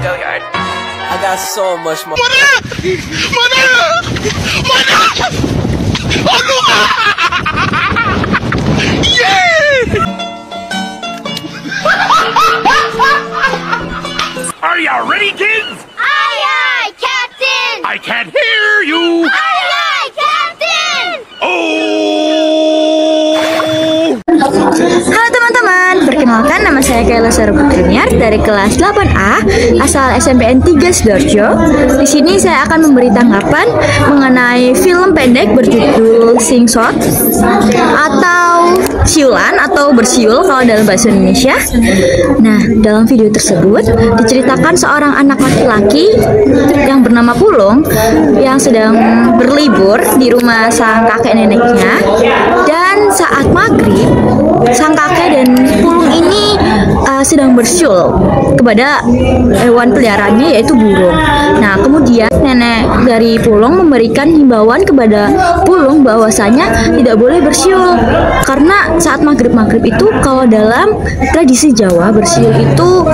I got so much more. Are you ready, kids? Aye, aye, Captain! I can't hear you. Aye, aye, Captain! Oh! Halo teman-teman, perkenalkan nama saya Kayla Saruputri dari kelas 8A asal SMPN 3 Sidoarjo. Di sini saya akan memberi tanggapan mengenai film pendek berjudul Slingshot atau siulan atau bersiul kalau dalam bahasa Indonesia. Nah, dalam video tersebut diceritakan seorang anak laki-laki yang bernama Pulung yang sedang berlibur di rumah sang kakek neneknya, dan saat maghrib sang kakek dan Pulung ini sedang bersiul kepada hewan peliharaannya yaitu burung. Nah, kemudian nenek dari Pulung memberikan himbauan kepada Pulung bahwasanya tidak boleh bersiul karena saat maghrib itu kalau dalam tradisi Jawa bersiul itu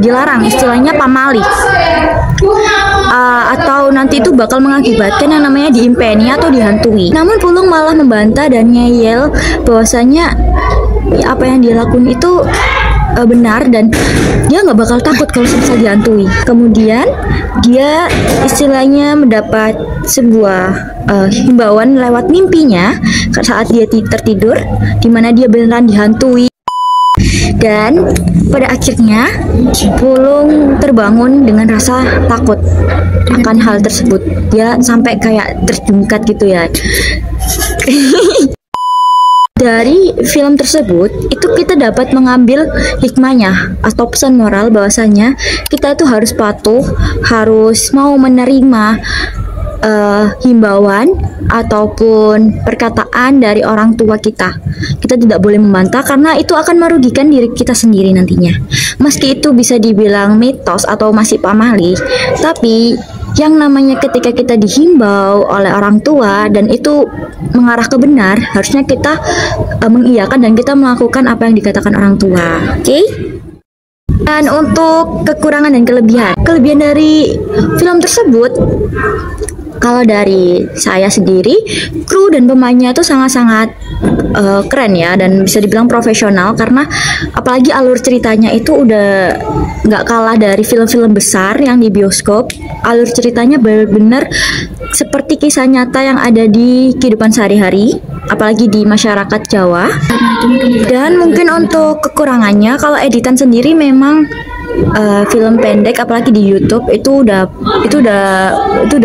dilarang, istilahnya pamali. Atau nanti itu bakal mengakibatkan yang namanya diimpeni atau dihantui. Namun Pulung malah membantah dan ngeyel bahwasanya apa yang dia lakukan itu benar dan dia nggak bakal takut kalau bisa dihantui. Kemudian dia istilahnya mendapat sebuah himbauan lewat mimpinya saat dia tertidur, di mana dia beneran dihantui. Dan pada akhirnya Pulung terbangun dengan rasa takut akan hal tersebut. Dia sampai kayak terjungkat gitu ya. Dari film tersebut itu kita dapat mengambil hikmahnya atau pesan moral bahwasanya kita itu harus patuh, harus mau menerima himbauan ataupun perkataan dari orang tua kita. Kita tidak boleh membantah karena itu akan merugikan diri kita sendiri nantinya. Meski itu bisa dibilang mitos atau masih pamali, tapi yang namanya ketika kita dihimbau oleh orang tua dan itu mengarah ke benar, harusnya kita mengiyakan dan kita melakukan apa yang dikatakan orang tua. Oke? Dan untuk kekurangan dan kelebihan dari film tersebut, kalau dari saya sendiri, kru dan pemainnya itu sangat-sangat keren ya, dan bisa dibilang profesional karena apalagi alur ceritanya itu udah nggak kalah dari film-film besar yang di bioskop. Alur ceritanya benar-benar seperti kisah nyata yang ada di kehidupan sehari-hari, apalagi di masyarakat Jawa. Dan mungkin untuk kekurangannya, kalau editan sendiri memang film pendek apalagi di YouTube itu udah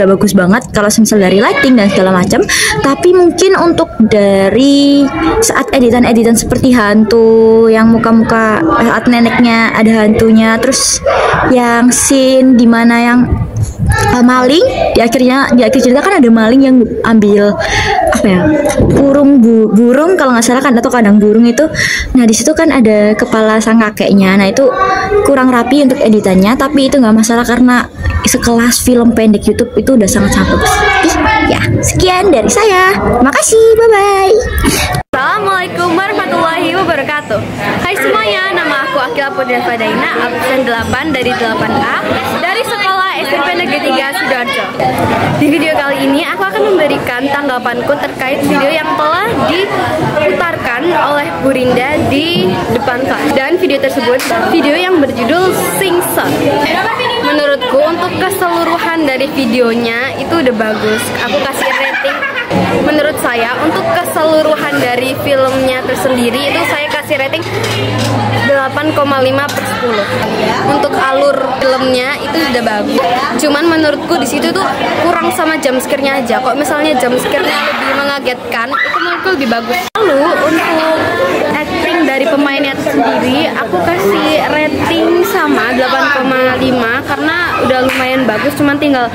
bagus banget kalau misal dari lighting dan segala macam. Tapi mungkin untuk dari saat editan seperti hantu yang muka-muka saat neneknya ada hantunya, terus yang scene dimana yang maling di akhir cerita kan ada maling yang ambil apa ya, burung kalau nggak salah kan, atau kandang burung itu. Nah, di situ kan ada kepala sang kakeknya. Nah, itu kurang rapi untuk editannya, tapi itu nggak masalah karena sekelas film pendek YouTube itu udah sangat-sangat bagus. Ya, sekian dari saya. Makasih, bye-bye. Assalamualaikum warahmatullahi wabarakatuh. Hai semuanya, nama aku Akila Putri Fadaina, absen 8 dari 8A dari sekolah SMP Negeri 3 Sidoarjo. Di video kali ini aku akan memberikan tanggapanku terkait video yang telah diputarkan oleh Bu Rinda di depan kelas. Dan video tersebut video yang berjudul Slingshot. Menurutku untuk keseluruhan dari videonya itu udah bagus. Aku kasih rating, menurut saya untuk keseluruhan dari filmnya tersendiri itu saya kasih rating 8,5/10. Untuk alur filmnya itu udah bagus. Cuman menurutku di situ tuh kurang sama jump scare-nya aja. Kok misalnya jump scare-nya lebih mengagetkan, itu menurutku lebih bagus. Lalu untuk acting dari pemainnya sendiri aku kasih rating sama 8,5 karena udah lumayan bagus, cuman tinggal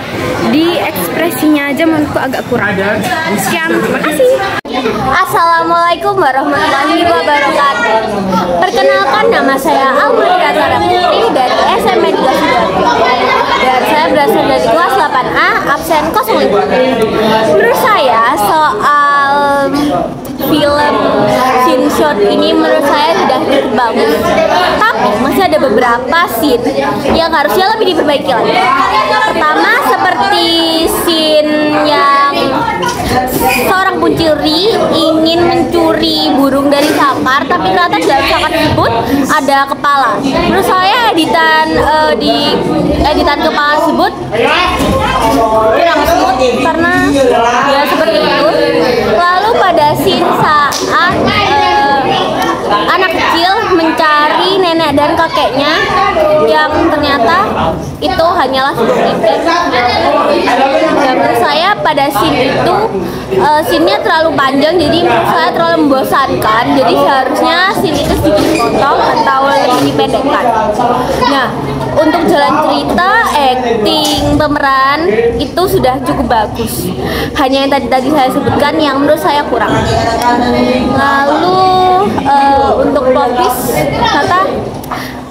di ekspresinya aja menurutku agak kurang. Sekian, terima kasih. Assalamualaikum warahmatullahi wabarakatuh. Perkenalkan, nama saya Aulia Saraputri dari SMP 3 Sidoarjo. Dan saya berasal dari kelas 8A, absen 05. Menurut saya soal film scene shot ini menurut saya sudah cukup bagus. Tapi masih ada beberapa scene yang harusnya lebih diperbaiki lagi. Pertama seperti scene yang seorang pencuri ingin mencuri burung dari sangkar, tapi ternyata di dalam sangkar tersebut ada kepala. Menurut saya editan kepala tersebut kurang smooth karena ya seperti itu. Lalu pada scene saat anak kecil mencari nenek dan kakeknya yang ternyata itu hanyalah sebuah mimpi. Dan menurut saya pada scene itu scene-nya terlalu panjang, jadi menurut saya terlalu membosankan. Jadi seharusnya scene itu sedikit dipotong atau lebih dipendekkan. Nah, untuk jalan cerita, acting, pemeran itu sudah cukup bagus. Hanya yang tadi saya sebutkan yang menurut saya kurang. Lalu untuk plot twist ternyata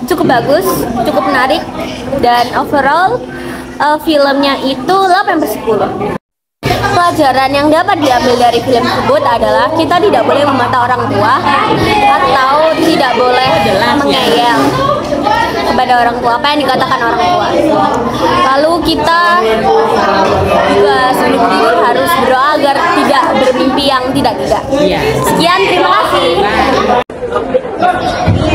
cukup bagus, cukup menarik, dan overall filmnya itu 8/10. Pelajaran yang dapat diambil dari film tersebut adalah kita tidak boleh memata orang tua atau tidak boleh mengeyel kepada orang tua, apa yang dikatakan orang tua. Lalu kita juga sebelum tidur harus berdoa agar tidak bermimpi yang tidak-tidak. Sekian, terima kasih.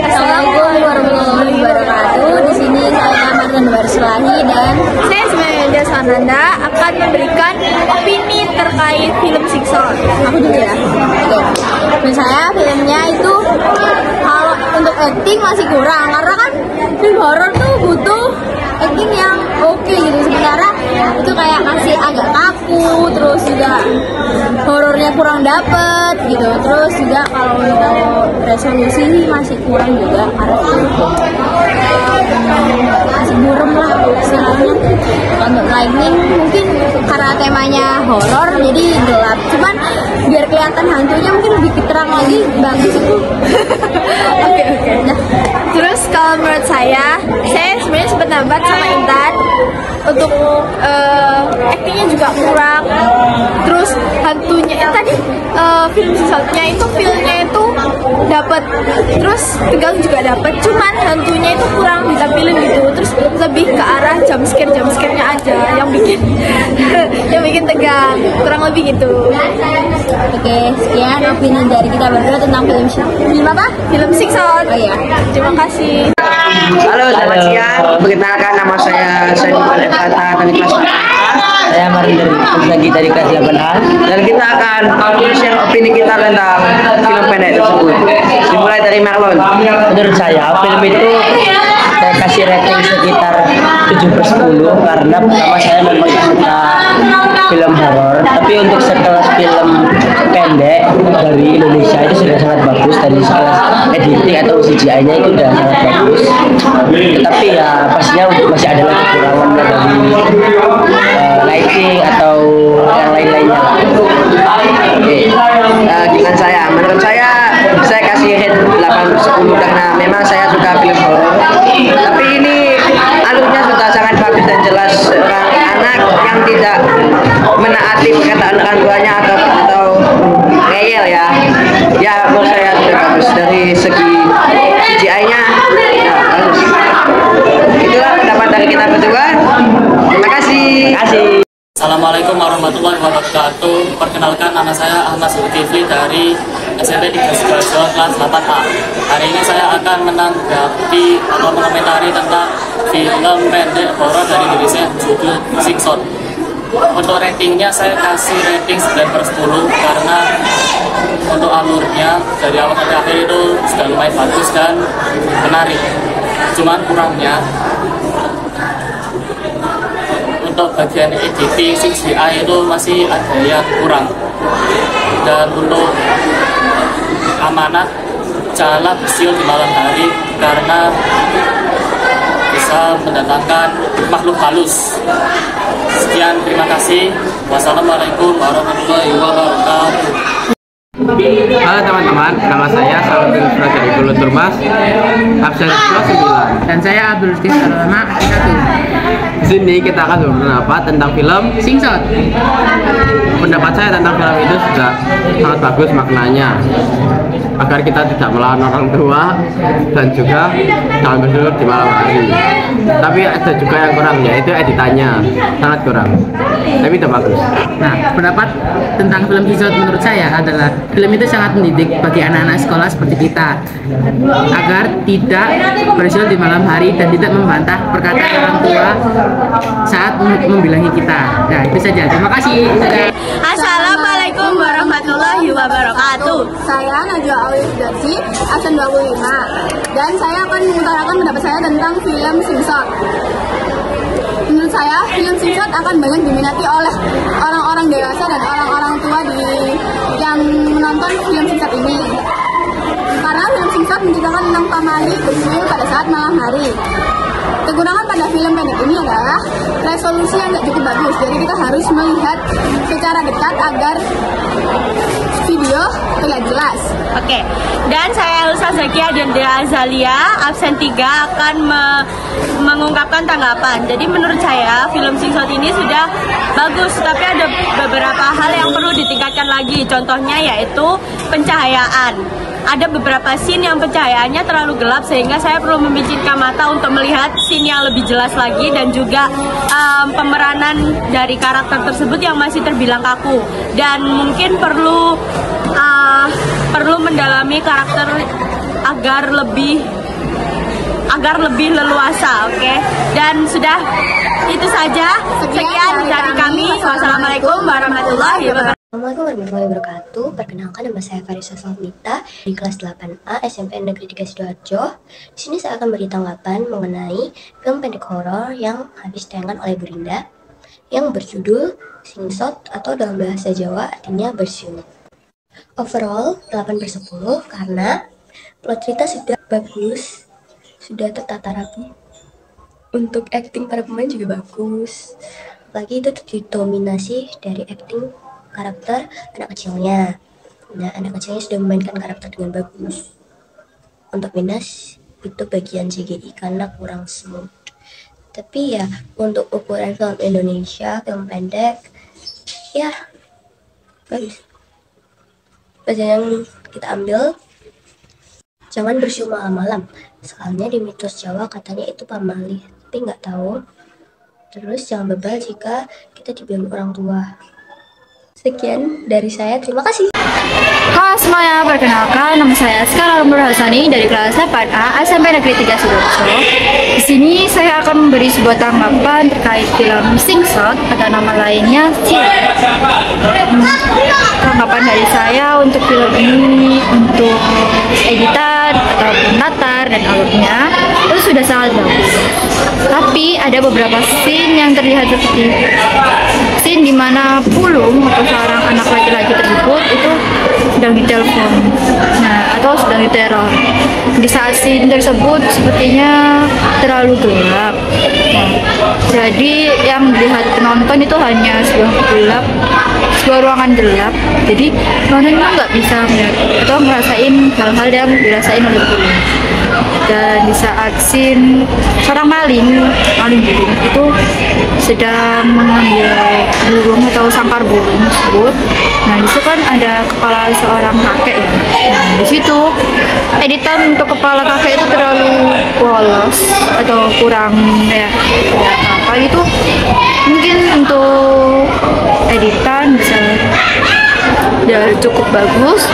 Assalamualaikum warahmatullahi wabarakatuh. Di sini saya Martin Barslahi dan Saya Semayanda Sananda akan memberikan opini terkait film Sixon. aku dulu ya. Oke. Menurut saya filmnya itu kalau untuk acting masih kurang, karena kan film horor tuh butuh acting yang oke gitu. Sementara itu kayak masih agak kaku, terus juga horornya kurang dapet gitu. Terus juga kalau untuk resolusi masih kurang juga, karena masih burem lah istilahnya. Untuk lightning mungkin karena temanya horor jadi gelap, cuman biar kelihatan hantunya mungkin lebih terang lagi, bagus itu. Oke. Nah, Terus kalau menurut saya sebenarnya sependapat sama Intan untuk actingnya juga kurang. Terus hantunya tadi film Sixonnya itu filmnya itu dapat, terus tegang juga dapat, cuman hantunya itu kurang ditampilin gitu. Terus lebih ke arah jump scare-nya aja yang bikin yang bikin tegang, kurang lebih gitu. oke, sekian opini dari kita berdua tentang film apa? Film Sixon. Oh iya. Terima kasih. Halo, selamat siang. Perkenalkan, nama saya Saidul Efata dari kelas 8A. Saya Marin dari kelas 8A. Dan kita akan share opini kita tentang film pendek tersebut. Dimulai dari Marlon. Menurut saya film itu saya kasih rating sekitar 7/10 karena pertama saya memang suka film horor, tapi untuk sekelas film pendek dari Indonesia itu sudah sangat bagus, dari sekelas editing atau CGI-nya itu sudah sangat bagus. Tapi ya pastinya masih ada lagi kekurangan dari lighting atau yang lain-lainnya. Oke. Dengan saya, menurut saya kasih rate 8/10 karena memang saya suka film horor. Tapi ini alurnya sudah sangat bagus dan jelas. Seorang anak yang tidak menaati perkataan orang tuanya atau ngeyel ya menurut saya sudah bagus. Dari segi CGI-nya ya bagus. Itulah pendapat dari kita berdua. Terima kasih. Assalamualaikum warahmatullahi wabarakatuh. Perkenalkan, nama saya Ahmad Zulkifli dari SMP 3 Sidoarjo kelas 8A. Hari ini saya akan menanggapi atau mengomentari tentang film pendek horor dari Indonesia judul Sixon. Untuk ratingnya saya kasih rating 9/10 karena untuk alurnya dari awal sampai akhir itu sudah lumayan bagus dan menarik. Cuman kurangnya untuk bagian editing CGI itu masih ada yang kurang. Dan untuk amanah, janganlah bersiul di malam hari karena bisa mendatangkan makhluk halus. Sekian, terima kasih. Wassalamualaikum warahmatullahi wabarakatuh. Halo teman-teman, nama saya Salahuddin Surajadi Maulud Turmas, absen kelas 9. Dan saya Abdul Latif Alama, 1. Di sini kita akan berpendapat tentang film Singshot. Pendapat saya tentang film itu sudah sangat bagus maknanya, agar kita tidak melawan orang tua dan juga jangan bersulut di malam hari. Tapi ada juga yang kurang, yaitu editannya sangat kurang. Tapi itu bagus. Nah, pendapat tentang film Singshot menurut saya adalah film itu sangat mendidik bagi anak-anak sekolah seperti kita agar tidak bersulut di malam hari dan tidak membantah perkataan orang tua saat membilangi kita. Nah, itu saja. Terima kasih. Assalamualaikum warahmatullahi wabarakatuh. Saya Najwa Awil Sudarsi, absen 25. Dan saya akan mengutarakan pendapat saya tentang film Singshot. Menurut saya, film Singshot akan banyak diminati oleh orang-orang dewasa dan orang-orang tua yang menonton film Singshot ini. Karena film Singshot menceritakan tentang pamali bersiul pada saat malam hari. Kekurangan pada film pendek ini adalah resolusi yang tidak cukup bagus, jadi kita harus melihat secara dekat agar video terlihat jelas. Oke, dan saya Elsa Zakia Dendra Azalia, absen 3 akan mengungkapkan tanggapan. Jadi menurut saya film Singshot ini sudah bagus, tapi ada beberapa hal yang perlu ditingkatkan lagi. Contohnya yaitu pencahayaan. Ada beberapa scene yang pencahayaannya terlalu gelap sehingga saya perlu memicitkan mata untuk melihat scene yang lebih jelas lagi, dan juga pemeranan dari karakter tersebut yang masih terbilang kaku, dan mungkin perlu mendalami karakter agar lebih leluasa. Oke? Dan sudah itu saja, sekian dari kami. Wassalamualaikum warahmatullahi wabarakatuh. Assalamualaikum warahmatullahi wabarakatuh. Perkenalkan, nama saya Farisa Salmita di kelas 8A SMP Negeri 3 Sidoarjo. Di sini saya akan beri tanggapan mengenai film pendek horor yang habis ditayangkan oleh Burinda yang berjudul Singshot atau dalam bahasa Jawa artinya bersiul. Overall 8/10 karena plot cerita sudah bagus, sudah tertata rapi. Untuk acting para pemain juga bagus. Apalagi itu didominasi dari acting karakter anak kecilnya. Nah, anak kecilnya sudah memainkan karakter dengan bagus. Untuk minus itu bagian CGI karena kurang smooth. Tapi ya untuk ukuran film Indonesia, film pendek, ya bagus. Pelajaran yang kita ambil, jangan bersiul malam-malam. Soalnya di mitos Jawa katanya itu pamali, tapi nggak tahu. Terus jangan bebal jika kita dibilang orang tua. Sekian dari saya, terima kasih. Halo semuanya, perkenalkan nama saya Skara Nur Hasani dari kelas 8A SMP Negeri 3 Sidoarjo. Di sini saya akan memberi sebuah tanggapan terkait film Singshot atau nama lainnya Singshot. Tanggapan dari saya untuk film ini, untuk editan ataupun latar dan alurnya itu sudah sangat bagus. Tapi ada beberapa scene yang terlihat seperti scene di mana Pulung atau seorang anak laki-laki tersebut itu sedang ditelepon, nah atau sedang diteror. Di saat scene tersebut sepertinya terlalu gelap. Nah, jadi yang dilihat penonton itu hanya sebuah ruangan gelap. Jadi penonton itu nggak bisa melihat atau ngerasain hal-hal yang dirasain oleh Pulung. Dan di saat scene seorang maling burung itu sedang mengambil burung atau sangkar burung tersebut. Nah, di situ kan ada kepala seorang kakek ya. Nah, di situ editan untuk kepala kakek itu terlalu polos atau kurang ya apa gitu. Mungkin untuk editan bisa ya cukup bagus.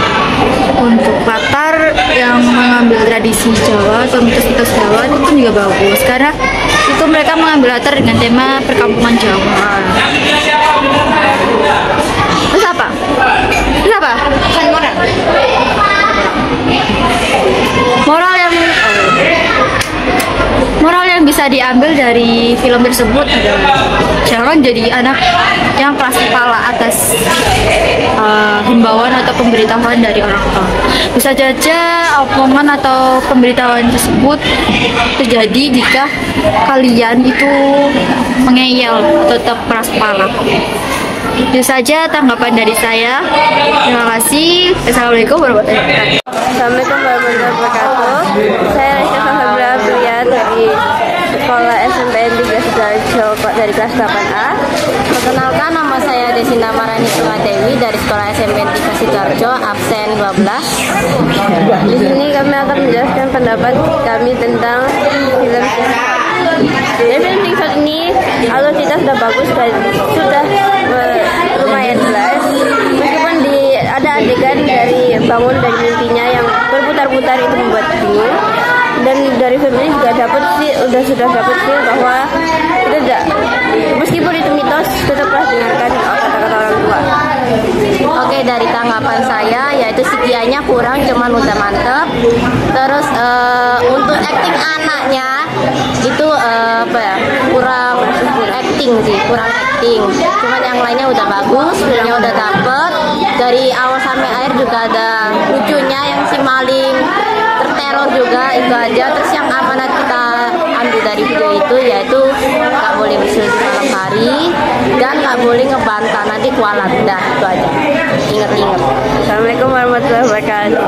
Untuk latar yang mengambil tradisi Jawa atau mitos-mitos Jawa itu pun juga bagus karena itu mereka mengambil latar dengan tema perkampungan Jawa. Terus apa? Moral yang bisa diambil dari film tersebut adalah jangan jadi anak yang keras kepala atas himbauan atau pemberitahuan dari orang tua. Bisa saja omongan atau pemberitahuan tersebut terjadi jika kalian itu mengeyel, tetap keras kepala. Itu saja tanggapan dari saya. Terima kasih. Assalamualaikum warahmatullahi wabarakatuh. Assalamualaikum warahmatullahi wabarakatuh. kelas 8A. Perkenalkan, nama saya Desina Marani Dewi dari Sekolah SMP 3 Sidoarjo, absen 12. Di sini kami akan menjelaskan pendapat kami tentang film Singsot. Jadi film Singsot ini alur cerita sudah bagus dan sudah lumayan jelas. Meskipun ada adegan dari bangun dan mimpinya yang berputar-putar itu membuat bingung. Dan dari film ini juga sudah dapat feel bahwa kita tidak, meskipun itu mitos, tetaplah dengarkan kata-kata orang tua. Oke, dari tanggapan saya yaitu sekiannya kurang, cuman udah mantep. Terus untuk acting anaknya itu kurang acting sih, kurang acting. Cuman yang lainnya udah bagus, filmnya udah dapet. Dari awal sampai akhir juga ada lucunya, yang si maling terteror juga, itu aja. Terus yang amanat kita ambil dari video itu yaitu nggak boleh berselingkuh malam hari dan nggak boleh ngebantah, nanti kualat. Dah, itu aja. Ingat-ingat. Assalamualaikum warahmatullahi wabarakatuh.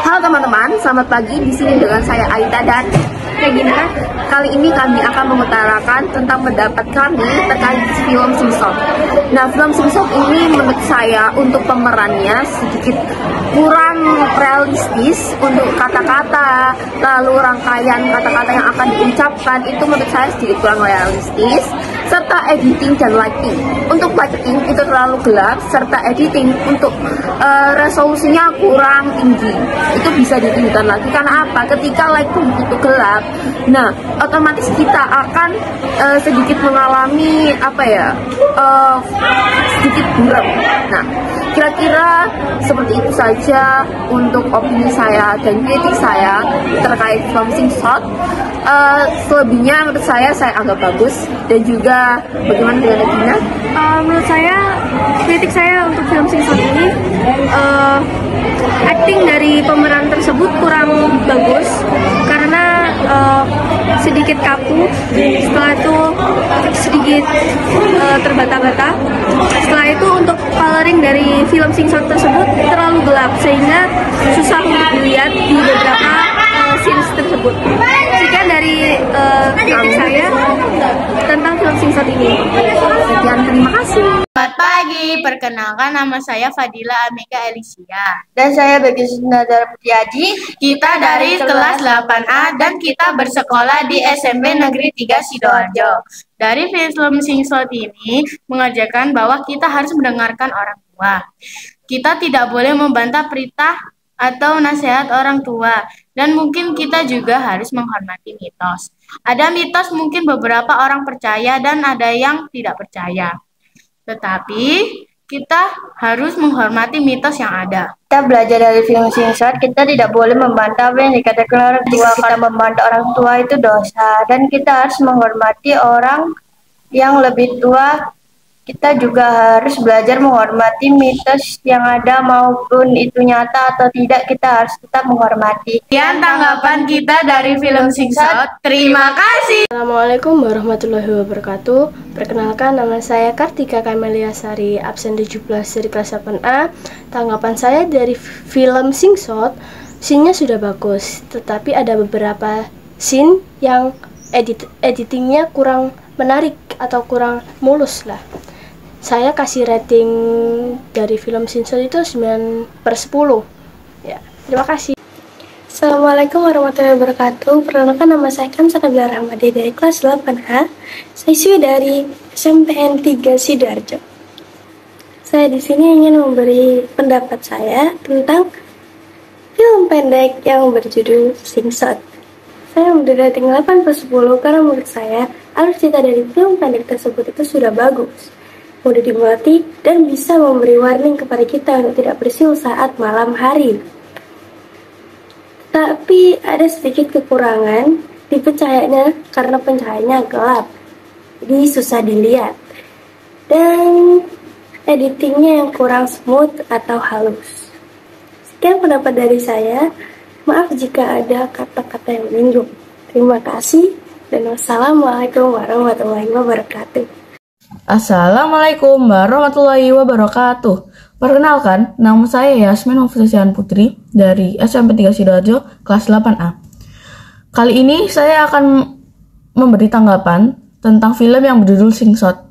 Halo teman-teman, selamat pagi. Di sini dengan saya Aida dan Regina. Kali ini kami akan mengutarakan tentang pendapat kami terkait film Singsot. Nah, film Singsot ini menurut saya untuk pemerannya sedikit kurang realistis untuk kata-kata, lalu rangkaian kata-kata yang akan diucapkan itu menurut saya sedikit kurang realistis, serta editing dan lighting. Untuk lighting itu terlalu gelap, serta editing untuk resolusinya kurang tinggi. Itu bisa ditinggikan lagi, karena apa? Ketika lighting itu gelap, nah otomatis kita akan sedikit mengalami sedikit buram. Nah, kira-kira seperti itu saja untuk opini saya dan kritik saya terkait film Singsot. Selebihnya menurut saya anggap bagus. Dan juga bagaimana dengan Regina? Menurut saya, kritik saya untuk film Singsot ini, acting dari pemeran tersebut kurang bagus karena sedikit kaku, setelah itu sedikit terbata-bata. Setelah itu untuk coloring dari film Singsot tersebut terlalu gelap sehingga susah untuk dilihat di beberapa scenes tersebut. Sekian dari kritik saya tentang film Singsot ini. Sekian, terima kasih. Selamat pagi, perkenalkan nama saya Fadila Amika Elisia. Dan saya Begi Sunadara Putiaji. Kita dari kelas 8A dan kita bersekolah di SMP Negeri 3 Sidoarjo. Dari film Singsot ini mengajarkan bahwa kita harus mendengarkan orang tua. Kita tidak boleh membantah perintah atau nasihat orang tua. Dan mungkin kita juga harus menghormati mitos. Ada mitos mungkin beberapa orang percaya dan ada yang tidak percaya. Tetapi kita harus menghormati mitos yang ada. Kita belajar dari film Singsot, kita tidak boleh membantah apa yang dikatakan orang tua. Kita membantah orang tua itu dosa. Dan kita harus menghormati orang yang lebih tua. Kita juga harus belajar menghormati mitos yang ada, maupun itu nyata atau tidak, kita harus tetap menghormati. Sekian tanggapan kita dari film Singsot. Terima kasih. Assalamualaikum warahmatullahi wabarakatuh. Perkenalkan, nama saya Kartika Kamelia Sari, absen 17 dari kelas 8A. Tanggapan saya dari film Singsot, scene-nya sudah bagus, tetapi ada beberapa scene yang editingnya kurang menarik atau kurang mulus lah. Saya kasih rating dari film Singsot itu 9/10. Ya, terima kasih. Assalamualaikum warahmatullahi wabarakatuh. Perkenalkan, nama saya Kamsa Nabila Rahmadi dari kelas 8A. Saya siswi dari SMPN 3 Sidoarjo. Saya di sini ingin memberi pendapat saya tentang film pendek yang berjudul Singsot. Saya memberi rating 8/10 karena menurut saya alur cerita dari film pendek tersebut itu sudah bagus, mudah dimengerti, dan bisa memberi warning kepada kita untuk tidak bersiul saat malam hari. Tapi ada sedikit kekurangan di pencahayanya karena pencahayaannya gelap, jadi susah dilihat. Dan editingnya yang kurang smooth atau halus. Sekian pendapat dari saya. Maaf jika ada kata-kata yang menyinggung. Terima kasih dan wassalamualaikum warahmatullahi wabarakatuh. Assalamualaikum warahmatullahi wabarakatuh. Perkenalkan, nama saya Yasmin Novisian Putri dari SMP 3 Sidoarjo, kelas 8A. Kali ini saya akan memberi tanggapan tentang film yang berjudul Slingshot.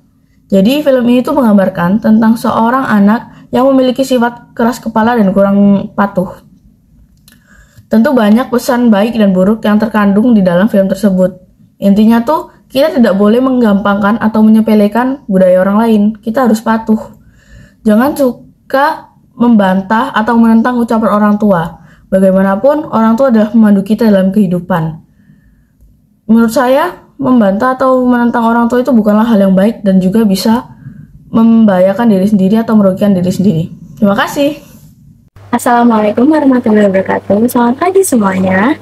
Jadi film ini tuh menggambarkan tentang seorang anak yang memiliki sifat keras kepala dan kurang patuh. Tentu banyak pesan baik dan buruk yang terkandung di dalam film tersebut. Intinya tuh kita tidak boleh menggampangkan atau menyepelekan budaya orang lain. Kita harus patuh. Jangan suka membantah atau menentang ucapan orang tua. Bagaimanapun orang tua adalah pemandu kita dalam kehidupan. Menurut saya, membantah atau menentang orang tua itu bukanlah hal yang baik dan juga bisa membahayakan diri sendiri atau merugikan diri sendiri. Terima kasih. Assalamualaikum warahmatullahi wabarakatuh. Selamat pagi semuanya.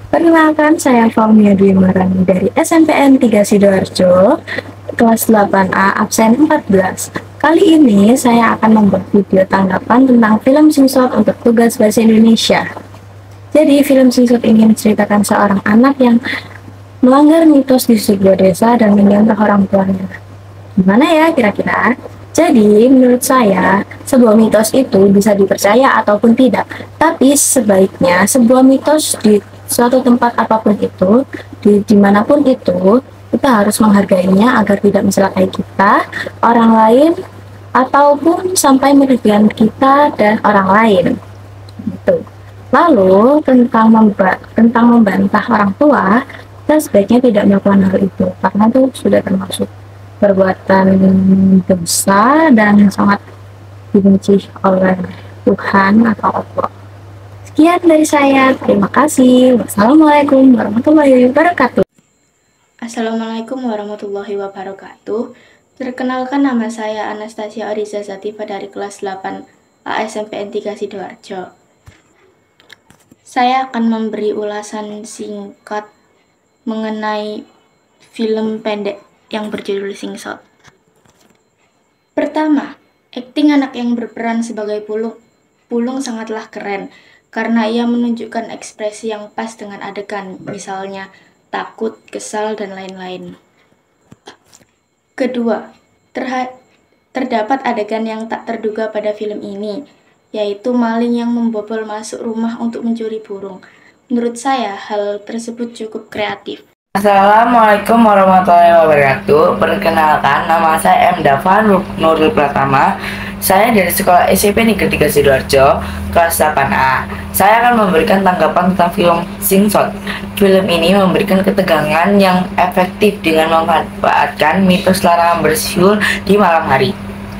Perkenalkan, saya Faumia Dwi Marani dari SMPN 3 Sidoarjo, kelas 8A, absen 14. Kali ini saya akan membuat video tanggapan tentang film Slingshot untuk tugas bahasa Indonesia. Jadi, film Slingshot ini menceritakan seorang anak yang melanggar mitos di sebuah desa dan menyerang orang tuanya. Gimana ya kira-kira? Jadi, menurut saya, sebuah mitos itu bisa dipercaya ataupun tidak. Tapi sebaiknya sebuah mitos di suatu tempat apapun itu, dimanapun itu, kita harus menghargainya agar tidak mencelakai kita, orang lain, ataupun sampai merugikan kita dan orang lain. Gitu. Lalu, tentang membantah orang tua, kita sebaiknya tidak melakukan hal itu karena itu sudah termasuk perbuatan dosa dan sangat dibenci oleh Tuhan atau Allah. Sekian dari saya, terima kasih. Wassalamualaikum warahmatullahi wabarakatuh. Assalamualaikum warahmatullahi wabarakatuh. Perkenalkan, nama saya Anastasia Oriza Zativa dari kelas 8A SMPN 3 Sidoarjo. Saya akan memberi ulasan singkat mengenai film pendek yang berjudul Slingshot. Pertama, akting anak yang berperan sebagai Pulung sangatlah keren karena ia menunjukkan ekspresi yang pas dengan adegan, misalnya takut, kesal, dan lain-lain. Kedua, terdapat adegan yang tak terduga pada film ini, yaitu maling yang membobol masuk rumah untuk mencuri burung. Menurut saya, hal tersebut cukup kreatif. Assalamualaikum warahmatullahi wabarakatuh. Perkenalkan, nama saya M. Davan Nurul Pratama. Saya dari sekolah SMP Negeri 3 Sidoarjo, kelas 8A. Saya akan memberikan tanggapan tentang film Slingshot. Film ini memberikan ketegangan yang efektif dengan memanfaatkan mitos larangan bersiul di malam hari.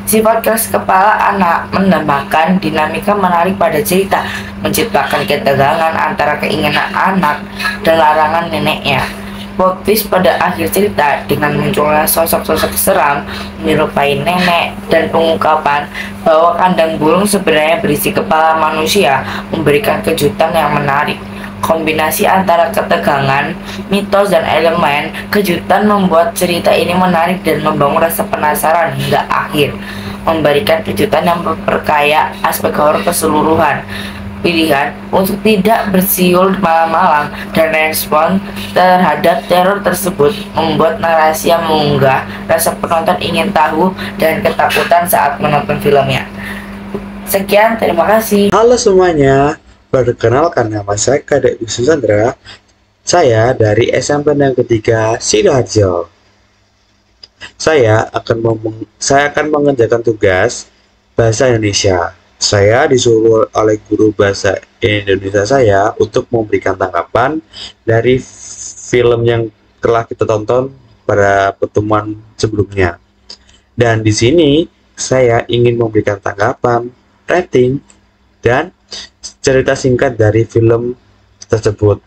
Sifat keras kepala anak menambahkan dinamika menarik pada cerita, menciptakan ketegangan antara keinginan anak dan larangan neneknya. Plot twist pada akhir cerita dengan munculnya sosok-sosok seram menyerupai nenek dan pengungkapan bahwa kandang burung sebenarnya berisi kepala manusia memberikan kejutan yang menarik. Kombinasi antara ketegangan, mitos, dan elemen kejutan membuat cerita ini menarik dan membangun rasa penasaran hingga akhir, memberikan kejutan yang memperkaya aspek horor keseluruhan. Pilihan untuk tidak bersiul malam-malam dan respon terhadap teror tersebut membuat narasi yang mengunggah rasa penonton ingin tahu dan ketakutan saat menonton filmnya. Sekian, terima kasih. Halo semuanya. Perkenalkan, nama saya Kadek Yusuf Sandra. Saya dari SMP Negeri 3 Sidoarjo. Saya akan mengerjakan tugas bahasa Indonesia. Saya disuruh oleh guru bahasa Indonesia saya untuk memberikan tanggapan dari film yang telah kita tonton pada pertemuan sebelumnya. Dan di sini saya ingin memberikan tanggapan, rating, dan cerita singkat dari film tersebut.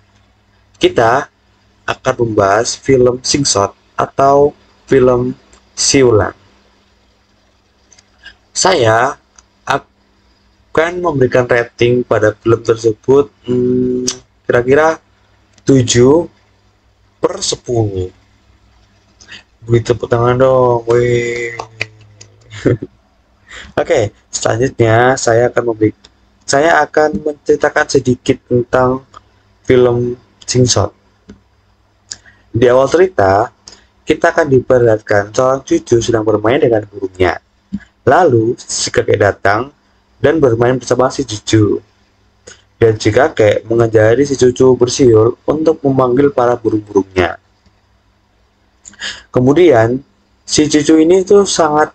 Kita akan membahas film Slingshot atau film siulan. Saya akan memberikan rating pada film tersebut kira-kira 7/10. Beri tepuk tangan dong, weh. Oke, selanjutnya saya akan menceritakan sedikit tentang film Slingshot. Di awal cerita, kita akan diperlihatkan seorang cucu sedang bermain dengan burungnya. Lalu, si kakek datang dan bermain bersama si cucu. Dan si kakek mengajari si cucu bersiul untuk memanggil para burung-burungnya. Kemudian si cucu ini tuh sangat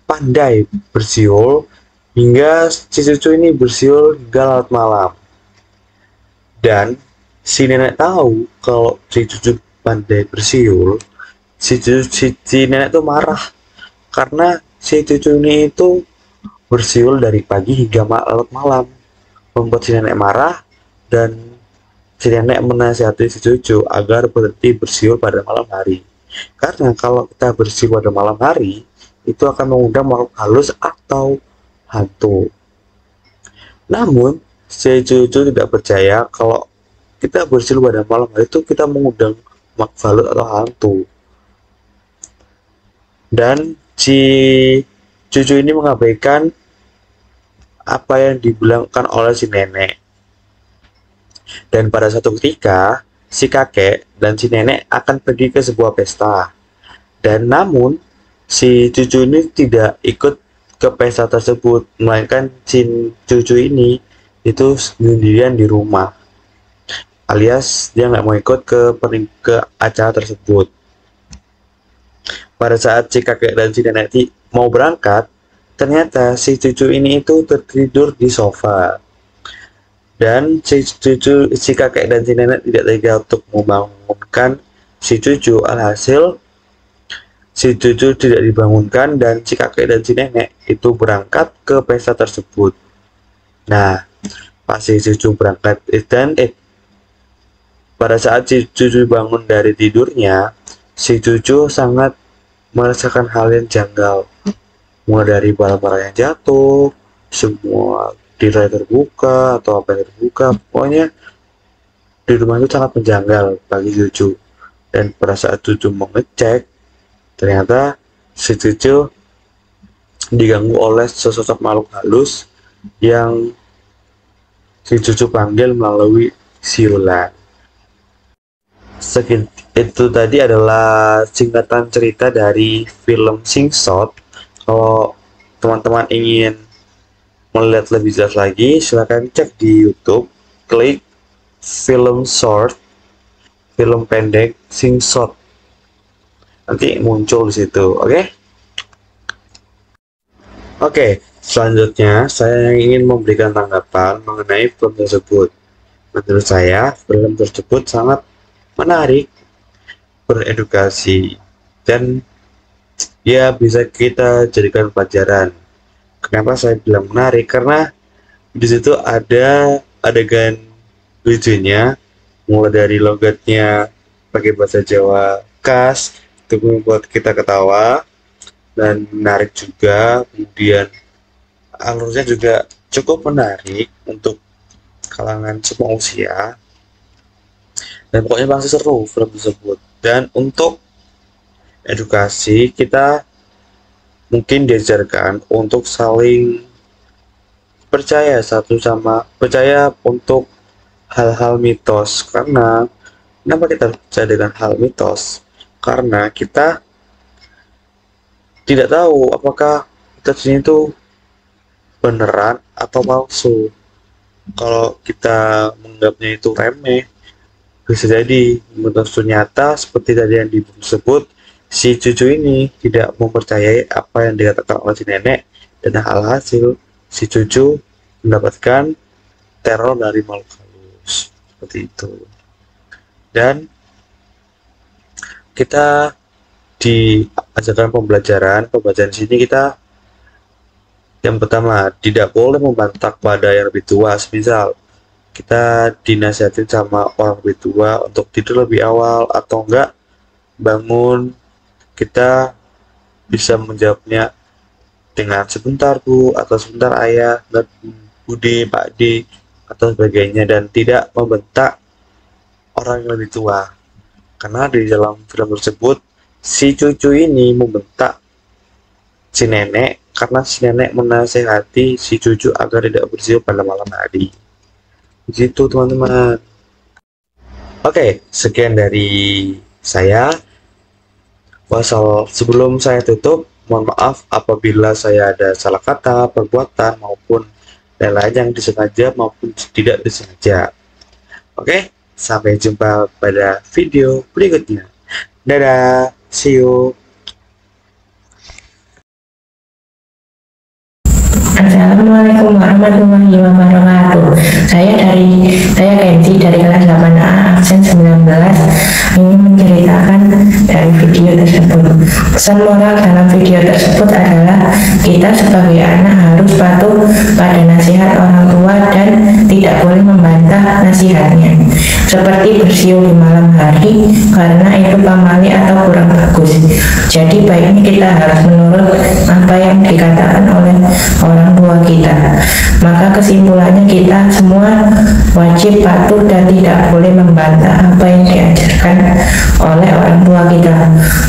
pandai bersiul, hingga si cucu ini bersiul hingga larut malam. Dan si nenek tahu kalau si cucu pandai bersiul, si nenek tuh marah karena si cucu ini itu bersiul dari pagi hingga larut malam, membuat si nenek marah. Dan si nenek menasihati si cucu agar berhenti bersiul pada malam hari, karena kalau kita bersiul pada malam hari itu akan mengundang makhluk halus atau hantu. Namun si cucu tidak percaya kalau kita bersiul pada malam hari itu kita mengundang makhluk halus atau hantu. Dan si cucu ini mengabaikan apa yang dibilangkan oleh si nenek. Dan pada suatu ketika si kakek dan si nenek akan pergi ke sebuah pesta. Dan namun si cucu ini tidak ikut ke pesta tersebut, melainkan si cucu ini itu sendirian di rumah, alias dia nggak mau ikut ke acara tersebut. Pada saat si kakek dan si nenek mau berangkat, ternyata si cucu ini itu tertidur di sofa. Dan si kakek dan si nenek tidak tega untuk membangunkan si cucu. Alhasil si cucu tidak dibangunkan dan si kakek dan si nenek itu berangkat ke pesta tersebut. Nah, pas si cucu berangkat pada saat si cucu bangun dari tidurnya, si cucu sangat merasakan hal yang janggal, mulai dari barang-barang yang jatuh, semua tirai terbuka atau apa yang terbuka, pokoknya di rumah itu sangat menjanggal bagi cucu. Dan pada saat cucu mengecek, ternyata si cucu diganggu oleh sesosok makhluk halus yang si cucu panggil melalui siulan. Itu tadi adalah singkatan cerita dari film Sing-Shot. Kalau teman-teman ingin melihat lebih jelas lagi, silahkan cek di YouTube, klik film short, film pendek Sing-Shot, nanti muncul di situ. Oke, selanjutnya saya ingin memberikan tanggapan mengenai film tersebut. Menurut saya film tersebut sangat menarik, beredukasi, dan ya bisa kita jadikan pelajaran. Kenapa saya bilang menarik? Karena di situ ada adegan lucunya, mulai dari logatnya pakai bahasa Jawa khas, itu membuat kita ketawa dan menarik juga. Kemudian alurnya juga cukup menarik untuk kalangan semua usia, dan pokoknya pasti seru film tersebut. Dan untuk edukasi, kita mungkin diajarkan untuk saling percaya percaya untuk hal-hal mitos. Karena kenapa kita percaya dengan hal mitos? Karena kita tidak tahu apakah mitos ini tuh beneran atau palsu. Kalau kita menganggapnya itu remeh, bisa jadi mitos nyata. Seperti tadi yang disebut, si cucu ini tidak mempercayai apa yang dikatakan oleh si nenek, dan alhasil si cucu mendapatkan teror dari makhluk halus seperti itu. Dan kita diajarkan pembelajaran sini. Kita yang pertama, tidak boleh membantah pada yang lebih tua. Misal kita dinasihatin sama orang lebih tua untuk tidur lebih awal atau enggak bangun, kita bisa menjawabnya dengan sebentar Bu, atau sebentar Ayah, dan Budi, Pak D, atau sebagainya, dan tidak membentak orang yang lebih tua. Karena di dalam film tersebut si cucu ini membentak si nenek karena si nenek menasehati si cucu agar tidak bersiul pada malam hari. Begitu teman-teman. Oke, sekian dari saya. Sebelum saya tutup, mohon maaf apabila saya ada salah kata, perbuatan, maupun lain-lain yang disengaja maupun tidak disengaja. Oke, sampai jumpa pada video berikutnya. Dadah. See you. Assalamualaikum warahmatullahi wabarakatuh. Saya Kenzi dari kelas 8A absen 19 ingin menceritakan dari video tersebut. Pesan moral dalam video tersebut adalah kita sebagai anak harus patuh pada nasihat orang tua dan tidak boleh membantah nasihatnya. Seperti bersiul di malam hari karena itu pamali atau kurang bagus. Jadi baiknya kita harus menurut apa yang dikatakan oleh orang tua kita. Maka kesimpulannya kita semua wajib patuh dan tidak boleh membantah apa yang diajarkan oleh orang tua kita,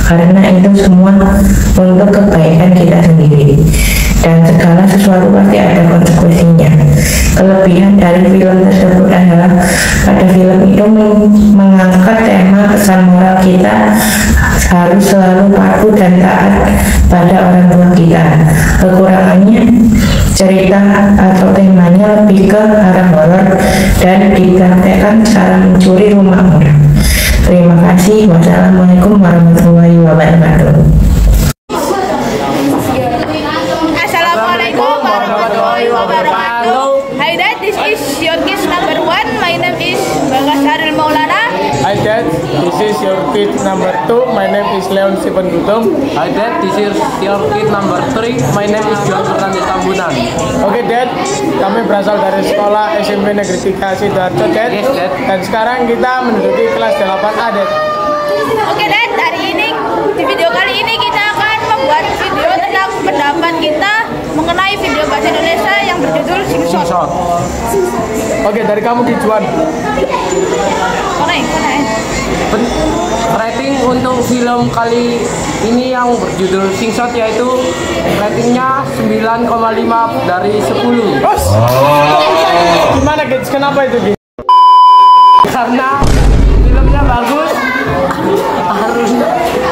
karena itu semua untuk kebaikan kita sendiri dan segala sesuatu pasti ada konsekuensinya. Kelebihan dari film tersebut adalah pada film itu mengangkat tema pesan moral kita harus selalu patuh dan taat pada orang tua kita. Kekurangannya cerita atau temanya lebih ke arah horor dan dipraktekkan cara mencuri rumah orang. Terima kasih. Wassalamualaikum warahmatullahi wabarakatuh. Assalamualaikum warahmatullahi wabarakatuh. Hi Dad, this is your kids number 1. My name is Bagas Aril Maulana. Hi Dad, this is your kid number 2. My name is Leon Sipen Gutom. Hi Dad, this is your kid number 3. My name is John Fernandes Tambunan. Oke Dad, kami berasal dari sekolah SMP Negeri 3 Sidoarjo Dad. Yes, Dad. Dan sekarang kita menduduki kelas 8A Dad. Oke Dad, di video kali ini kita akan membuat video tentang pendapat kita mengenai video bahasa Indonesia yang berjudul Singshot. Oke, dari kamu Kijuan. Rating untuk film kali ini yang berjudul Singshot yaitu ratingnya 9,5 dari 10. Gimana guys? Kenapa itu guys? Karena filmnya bagus,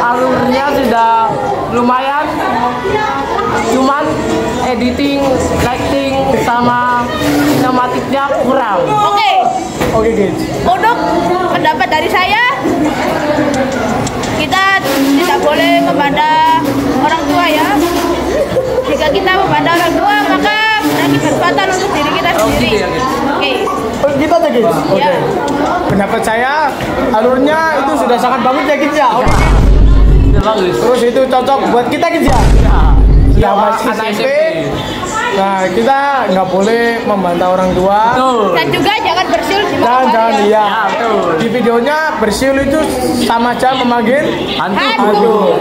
alurnya sudah lumayan, cuman editing, lighting, sama sinematiknya kurang. Oke guys. Untuk pendapat dari saya, kita tidak boleh membantah orang tua ya. Jika kita membantah orang tua, maka berakibat fatal untuk diri kita sendiri. Kita aja guys. Oke. Pendapat saya, alurnya itu sudah sangat bagus ya guys ya. Bagus. Terus itu cocok buat kita guys ya. Ya masih SMP. Nah, kita nggak boleh membantah orang tua. Dan juga jangan bersiul di malam hari. Jangan iya. Di videonya bersiul itu sama aja memanggil hantu.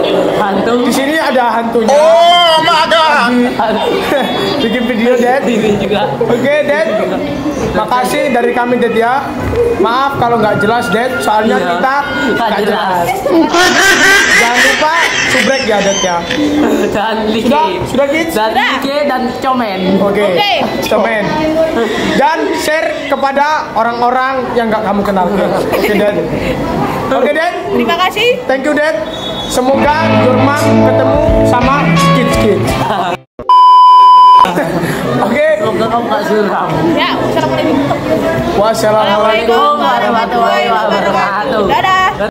Di sini ada hantunya. Oh my God. Bikin video Dad. Oke Dad. Makasih dari kami Dad ya. Maaf kalau nggak jelas Dad, soalnya kita nggak jelas. Jangan lupa subrek ya Dad ya. Sudah kids? Dan Comen. Oke. Comen. Dan share kepada orang-orang yang nggak kamu kenal. Oke Dad. Oke Dad. Terima kasih. Thank you Dad. Semoga your mom ketemu sama kids. Oke. Semoga kamu gak suram. Ya, assalamualaikum. Wassalamualaikum warahmatullahi wabarakatuh. Dadah.